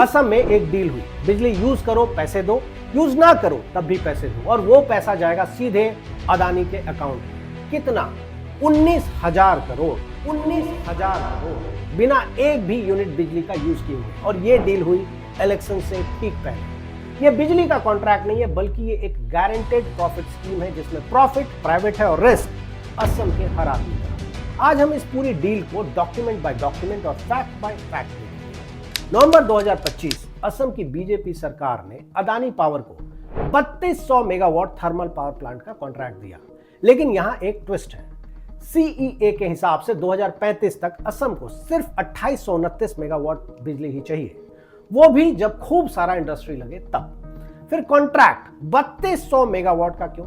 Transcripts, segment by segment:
असम में एक डील हुई, बिजली यूज करो पैसे दो, यूज ना करो तब भी पैसे दो, और वो पैसा जाएगा सीधे अदानी के अकाउंट में। कितना? 19,000 करोड़। 19,000 करोड़ बिना एक भी यूनिट बिजली का यूज किए हुए। और ये डील हुई इलेक्शन से ठीक पहले। ये बिजली का कॉन्ट्रैक्ट नहीं है, बल्कि ये एक गारंटेड प्रॉफिट स्कीम है, जिसमें प्रॉफिट प्राइवेट है और रिस्क असम के हर आदमी का। आज हम इस पूरी डील को डॉक्यूमेंट बाय डॉक्यूमेंट और फैक्ट बाय फैक्ट देखेंगे। नवंबर 2025 असम की बीजेपी सरकार ने अदानी पावर को 3200 मेगावाट थर्मल पावर प्लांट का कॉन्ट्रैक्ट दिया। लेकिन यहां एक ट्विस्ट है। सीईए के हिसाब से 2035 तक असम को सिर्फ 2829 मेगावाट बिजली ही चाहिए, वो भी जब खूब सारा इंडस्ट्री लगे तब। फिर कॉन्ट्रैक्ट 3200 मेगावाट का क्यों?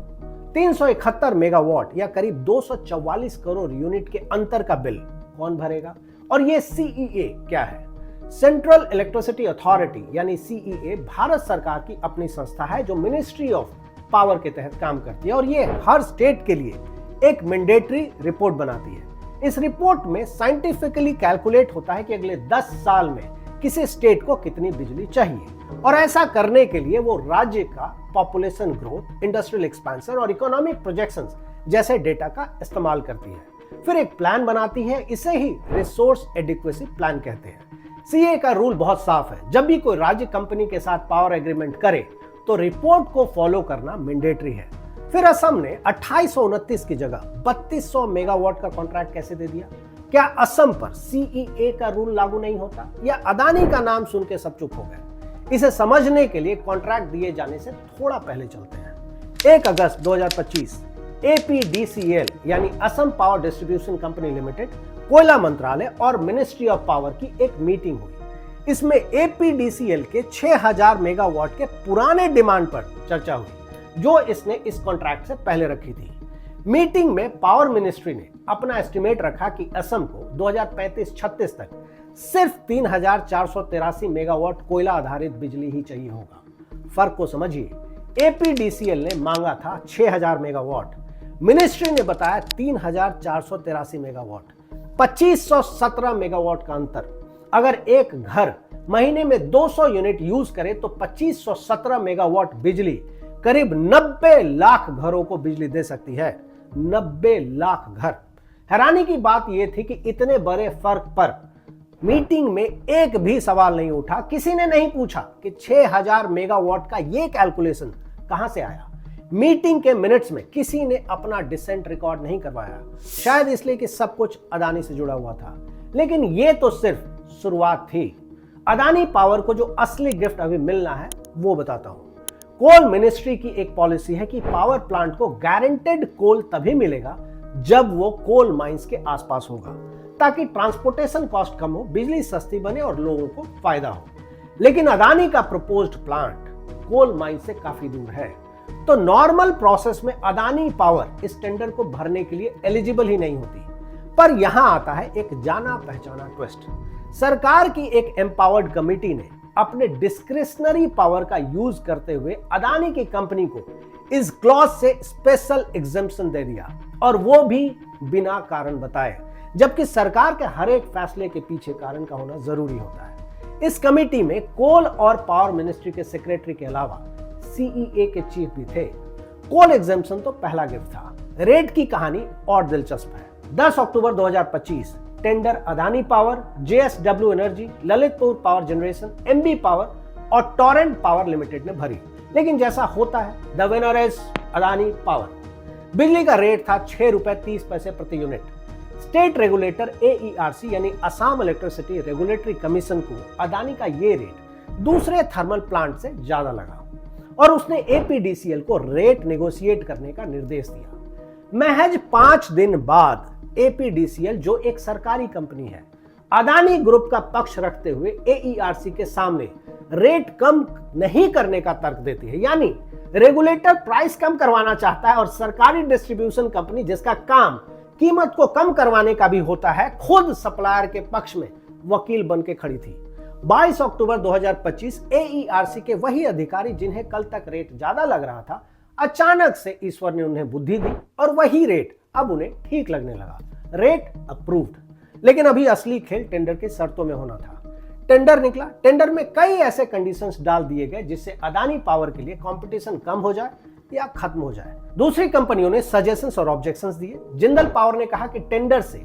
371 मेगावाट या करीब 244 करोड़ यूनिट के अंतर का बिल कौन भरेगा? और ये सीईए क्या है? सेंट्रल इलेक्ट्रिसिटी अथॉरिटी यानी सीईए भारत सरकार की अपनी संस्था है, जो मिनिस्ट्री ऑफ पावर के तहत काम करती है, और ये हर स्टेट के लिए एक मैंडेटरी रिपोर्ट बनाती है। इस रिपोर्ट में साइंटिफिकली कैलकुलेट होता है कि अगले 10 साल में किसी स्टेट को कितनी बिजली चाहिए, और ऐसा करने के लिए वो राज्य का पॉपुलेशन ग्रोथ, इंडस्ट्रियल एक्सपेंशन और इकोनॉमिक प्रोजेक्शंस जैसे डेटा का इस्तेमाल करती है। फिर एक प्लान बनाती है, इसे ही रिसोर्स एडिक्वेसी प्लान कहते हैं। सीए का रूल बहुत साफ है, जब भी कोई राज्य कंपनी के साथ पावर एग्रीमेंट करे तो रिपोर्ट को फॉलो करना मैंडेटरी है। फिर असम ने 2829 की जगह 3200 मेगावाट का कॉन्ट्रैक्ट कैसे दे दिया? क्या असम पर सीईए का रूल लागू नहीं होता, या अदानी का नाम सुन के सब चुप हो गए? इसे समझने के लिए कॉन्ट्रैक्ट दिए जाने से थोड़ा पहले चलते हैं। 1 अगस्त 2025 एपीडीसीएल यानी Assam power distribution company limited, कोयला मंत्रालय और मिनिस्ट्री ऑफ पावर की एक मीटिंग हुई। इसमें एपीडीसीएल के 6000 मेगावाट के पुराने डिमांड पर चर्चा हुई, जो इसने इस कॉन्ट्रैक्ट से पहले रखी थी। मीटिंग में पावर मिनिस्ट्री ने अपना एस्टिमेट रखा कि असम को 2035-36 तक सिर्फ 3483 मेगावाट कोयला आधारित बिजली ही चाहिए होगा। फर्क को समझिए, एपीडीसीएल ने मांगा था 6000 मेगावाट, मिनिस्ट्री ने बताया 3483 मेगावाट, 2517 मेगावाट का अंतर। अगर एक घर महीने में 200 यूनिट यूज करे तो 2517 मेगावाट बिजली करीब 90 लाख घरों को बिजली दे सकती है। 90 लाख घर। हैरानी की बात यह थी कि इतने बड़े फर्क पर मीटिंग में एक भी सवाल नहीं उठा। किसी ने नहीं पूछा कि 6000 मेगावाट का यह कैलकुलेशन कहां से आया। मीटिंग के मिनट्स में किसी ने अपना डिसेंट रिकॉर्ड नहीं करवाया, शायद इसलिए कि सब कुछ अदानी से जुड़ा हुआ था। लेकिन यह तो सिर्फ शुरुआत थी। अदानी पावर को जो असली गिफ्ट अभी मिलना है वो बताता हूं। कोल मिनिस्ट्री की एक पॉलिसी है कि पावर प्लांट को गारंटेड कोल तभी मिलेगा जब वो कोल माइंस के आसपास होगा, ताकि ट्रांसपोर्टेशन कॉस्ट कम हो, बिजली सस्ती बने और लोगों को फायदा हो। लेकिन अदानी का प्रपोज्ड प्लांट कोल माइन से काफी दूर है, तो नॉर्मल प्रोसेस में अदानी पावर इस टेंडर को भरने के लिए एलिजिबल ही नहीं होती। पर यहां आता है एक जाना पहचाना ट्विस्ट। सरकार की एक एम्पावर्ड कमेटी ने अपने डिस्क्रिशनरी पावर का यूज करते हुए अदानी की कंपनी को इस क्लॉज से स्पेशल एग्जम्पशन दे दिया, और वो भी बिना कारण बताए, जबकि सरकार के हर एक फैसले के पीछे कारण का होना जरूरी होता है। इस कमेटी में कोल और पावर मिनिस्ट्री के सेक्रेटरी के अलावा सीईए के चीफ भी थे। कोल एग्जम्पशन तो पहला गिफ्ट था। रेट की कहानी और दिलचस्प है। 10 अक्टूबर 2025 tender Adani power, JSW energy, Lalitpur power generation, MB power और टोरेंट पावर लिमिटेड ने भरी। लेकिन जैसा होता है, the winner is Adani power. बिजली का रेट था 6 रुपए 30 पैसे प्रति यूनिट। स्टेट रेगुलेटर एईआरसी यानी असम इलेक्ट्रिसिटी रेगुलेटरी कमीशन को अदानी का ये रेट दूसरे थर्मल प्लांट से ज्यादा लगा, और उसने एपीडीसीएल को रेट नेगोशिएट करने का निर्देश दिया। महज 5 दिन बाद एपीडीसीएल, जो एक सरकारी कंपनी है, अदानी ग्रुप का पक्ष रखते हुए एईआरसी के सामने रेट कम नहीं करने का तर्क देती है। यानी रेगुलेटर प्राइस कम करवाना चाहता है, और सरकारी डिस्ट्रीब्यूशन कंपनी, जिसका काम कीमत को कम करवाने का भी होता है, खुद सप्लायर के पक्ष में वकील बन के खड़ी थी। 22 अक्टूबर 2025 एईआरसी के वही अधिकारी, जिन्हें कल तक रेट ज्यादा लग रहा था, अचानक से ईश्वर ने उन्हें बुद्धि दी और वही रेट अब उन्हें ठीक लगने लगा। Rate approved. लेकिन अभी असली खेल टेंडर की शर्तों में होना था। टेंडर निकला। टेंडर में कई ऐसे कंडीशंस डाल दिए गए जिससे अदानी पावर के लिए कंपटीशन कम हो जाए या खत्म हो जाए। दूसरी कंपनियों ने सजेशंस और ऑब्जेक्शंस दिए। जिंदल पावर ने कहा कि टेंडर से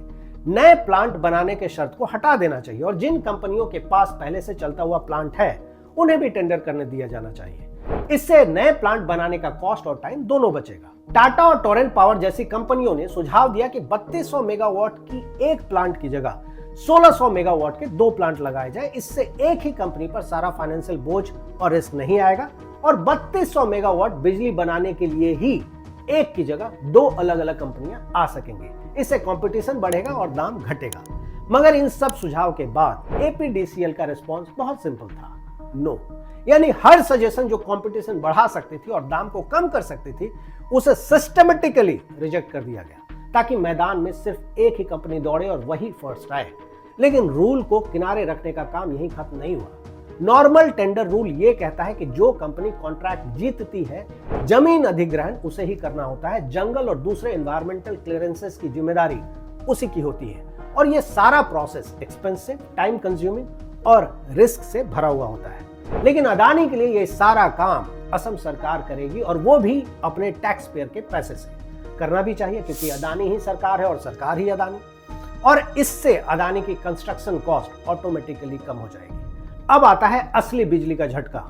नए प्लांट बनाने के शर्त को हटा देना चाहिए और जिन कंपनियों के पास पहले से चलता हुआ प्लांट है उन्हें भी टेंडर करने दिया जाना चाहिए। इससे नए प्लांट बनाने का कॉस्ट और टाइम दोनों बचेगा। टाटा और टोरेंट पावर जैसी कंपनियों ने सुझाव दिया कि 3200 मेगावाट की एक प्लांट की जगह 1600 मेगावाट के 2 प्लांट लगाए जाए। इससे एक ही कंपनी पर सारा फाइनेंशियल बोझ और रिस्क नहीं आएगा और 3200 मेगावाट बिजली बनाने के लिए ही एक की जगह 2 अलग अलग कंपनियां आ सकेंगे। इससे कंपटीशन बढ़ेगा और दाम घटेगा। मगर इन सब सुझाव के बाद एपीडीसीएल का रिस्पॉन्स बहुत सिंपल था, नो। यानी हर सजेशन जो कंपटीशन बढ़ा सकती थी और दाम को कम कर सकती थी उसे सिस्टमेटिकली रिजेक्ट कर दिया गया ताकि मैदान में सिर्फ एक ही कंपनी दौड़े और वही फर्स्ट आए। लेकिन रूल को किनारे रखने का काम यहीं खत्म नहीं हुआ। नॉर्मल टेंडर रूल ये कहता है कि जो कंपनी कॉन्ट्रैक्ट जीतती है जमीन अधिग्रहण उसे ही करना होता है। जंगल और दूसरे एनवायरमेंटल क्लियरेंसेस की जिम्मेदारी उसी की होती है और ये सारा प्रोसेस एक्सपेंसिव, टाइम कंज्यूमिंग और रिस्क से भरा हुआ होता है। लेकिन अदानी के लिए ये सारा काम असम सरकार करेगी और वो भी अपने टैक्स पेयर के पैसे से। करना भी चाहिए क्योंकि अदानी ही सरकार है और सरकार ही अदानी, और इससे अदानी की कंस्ट्रक्शन कॉस्ट ऑटोमेटिकली कम हो जाएगी। अब आता है असली बिजली का झटका।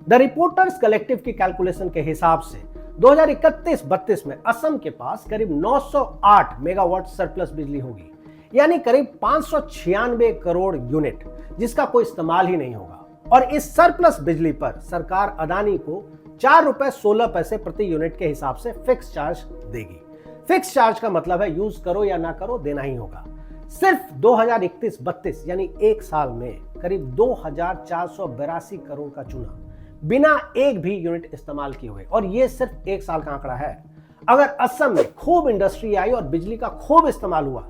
द रिपोर्टर्स कलेक्टिव की कैलकुलेशन के हिसाब से 2031-32 में असम के पास करीब 908 मेगावाट सरप्लस बिजली होगी, यानी करीब 596 करोड़ यूनिट, जिसका कोई इस्तेमाल ही नहीं होगा। और इस सरप्लस बिजली पर सरकार अदानी को ₹4.16 प्रति यूनिट के हिसाब से फिक्स चार्ज देगी। फिक्स चार्ज का मतलब है यूज करो या ना करो, देना ही होगा। सिर्फ 2031-32 यानी एक साल में करीब 2482 करोड़ का चूना बिना एक भी यूनिट इस्तेमाल किए हुए, और ये सिर्फ एक साल का आंकड़ा है। अगर असम में खूब इंडस्ट्री आई और बिजली का खूब इस्तेमाल हुआ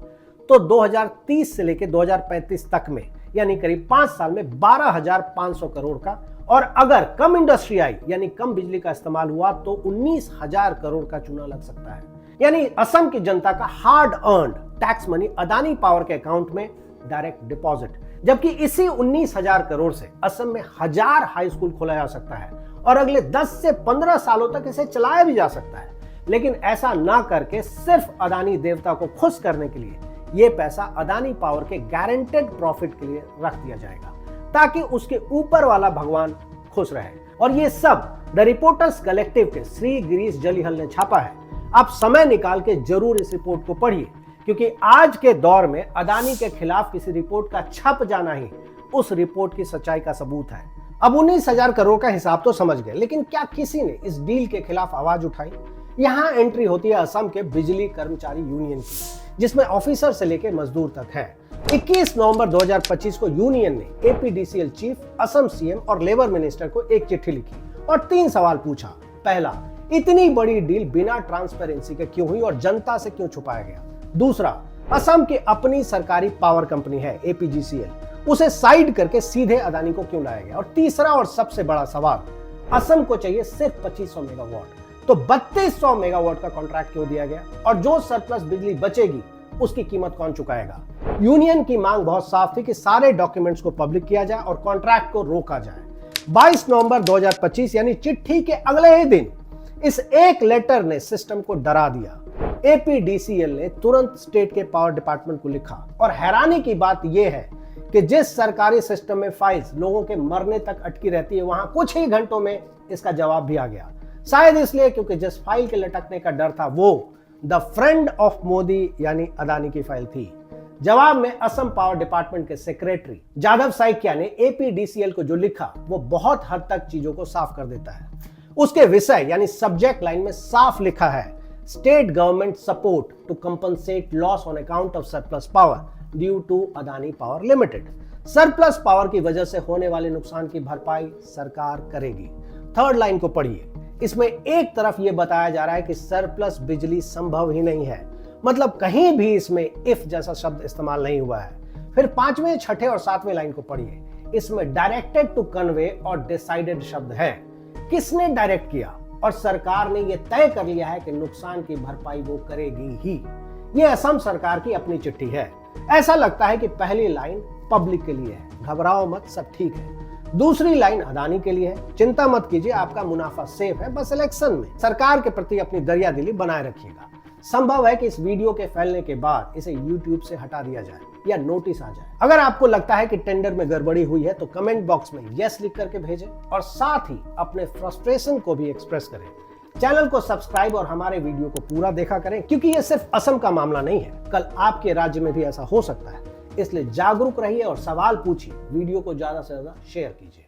तो 2030 से लेकर 2035 तक में यानी करीब 5 साल में 12,500 करोड़ का, और अगर कम इंडस्ट्री आई यानी कम बिजली का इस्तेमाल हुआ तो 19,000 करोड़ का चूना लग सकता है। यानी असम की जनता का hard earned tax money Adani power के अकाउंट में डायरेक्ट डिपॉजिट, जबकि इसी 19,000 करोड़ से असम में 1000 हाई स्कूल खोला जा सकता है और अगले 10 से 15 सालों तक इसे चलाया भी जा सकता है। लेकिन ऐसा ना करके सिर्फ अदानी देवता को खुश करने के लिए यह पैसा अदानी पावर के गारंटेड प्रॉफिट के लिए रख दिया जाएगा ताकि उसके ऊपर वाला भगवान खुश रहे। और ये सब द रिपोर्टर्स कलेक्टिव के श्री गिरीश जलिहल ने छापा है। आप समय निकाल के जरूर इस रिपोर्ट को पढ़िए, क्योंकि आज के दौर में अदानी के खिलाफ किसी रिपोर्ट का छप जाना ही उस रिपोर्ट की सच्चाई का सबूत है। अब 19,000 करोड़ का हिसाब तो समझ गए, लेकिन क्या किसी ने इस डील के खिलाफ आवाज उठाई? यहाँ एंट्री होती है असम के बिजली कर्मचारी यूनियन की, जिसमें ऑफिसर से लेकर मजदूर तक है। 21 नवंबर 2025 को यूनियन ने एपीडीसीएल चीफ, असम सीएम और लेबर मिनिस्टर को एक चिट्ठी लिखी और 3 सवाल पूछा। पहला, इतनी बड़ी डील बिना ट्रांसपेरेंसी के क्यों हुई और जनता से क्यों छुपाया गया? दूसरा, असम की अपनी सरकारी पावर कंपनी है एपीजीसीएल, उसे साइड करके सीधे अदानी को क्यों लाया गया? और तीसरा और सबसे बड़ा सवाल, असम को चाहिए सिर्फ 2500 मेगावाट, तो 3200 मेगावाट का कॉन्ट्रैक्ट क्यों दिया गया? और जो सरप्लस बिजली बचेगी उसकी कीमत कौन चुकाएगा? यूनियन की मांग बहुत साफ थी कि सारे डॉक्यूमेंट्स को पब्लिक किया जाए और कॉन्ट्रैक्ट को रोका जाए। 22 नवंबर 2025 यानी चिट्ठी के अगले ही दिन इस एक लेटर ने सिस्टम को डरा दिया। एपीडीसीएल ने तुरंत स्टेट के पावर डिपार्टमेंट को लिखा और हैरानी की बात यह है कि जिस सरकारी सिस्टम में फाइल्स लोगों के मरने तक अटकी रहती है, वहां कुछ ही घंटों में इसका जवाब भी आ गया। शायद इसलिए क्योंकि जिस फाइल के लटकने का डर था वो द फ्रेंड ऑफ मोदी यानी अदानी की फाइल थी। जवाब में असम पावर डिपार्टमेंट के सेक्रेटरी जादव साइकिया ने एपीडीसीएल को जो लिखा वो बहुत हद तक चीजों को साफ कर देता है। उसके विषय यानी सब्जेक्ट लाइन में साफ लिखा है, state government support to compensate loss on account of surplus power due to Adani power limited. Surplus power की वजह से होने वाले नुकसान की भरपाई सरकार करेगी। थर्ड लाइन को पढ़िए, इसमें एक तरफ यह बताया जा रहा है कि सरप्लस बिजली संभव ही नहीं है, मतलब कहीं भी इसमें इफ जैसा शब्द इस्तेमाल नहीं हुआ है। फिर 5वें, 6ठे और 7वें लाइन को पढ़िए, इसमें डायरेक्टेड टू कन्वे और डिसाइडेड शब्द है। किसने डायरेक्ट किया? और सरकार ने यह तय कर लिया है कि नुकसान की भरपाई वो करेगी ही। यह असम सरकार की अपनी चिट्ठी है। ऐसा लगता है कि पहली लाइन पब्लिक के लिए है, घबराओ मत, सब ठीक है। दूसरी लाइन अदानी के लिए है, चिंता मत कीजिए, आपका मुनाफा सेफ है, बस इलेक्शन में सरकार के प्रति अपनी दरियादिली बनाए रखिएगा। संभव है कि इस वीडियो के फैलने के बाद इसे YouTube से हटा दिया जाए या नोटिस आ जाए। अगर आपको लगता है कि टेंडर में गड़बड़ी हुई है तो कमेंट बॉक्स में यस लिख करके भेजें और साथ ही अपने फ्रस्ट्रेशन को भी एक्सप्रेस करें। चैनल को सब्सक्राइब और हमारे वीडियो को पूरा देखा करें, क्योंकि ये सिर्फ असम का मामला नहीं है, कल आपके राज्य में भी ऐसा हो सकता है। इसलिए जागरूक रहिए और सवाल पूछिए, वीडियो को ज्यादा से ज्यादा शेयर कीजिए।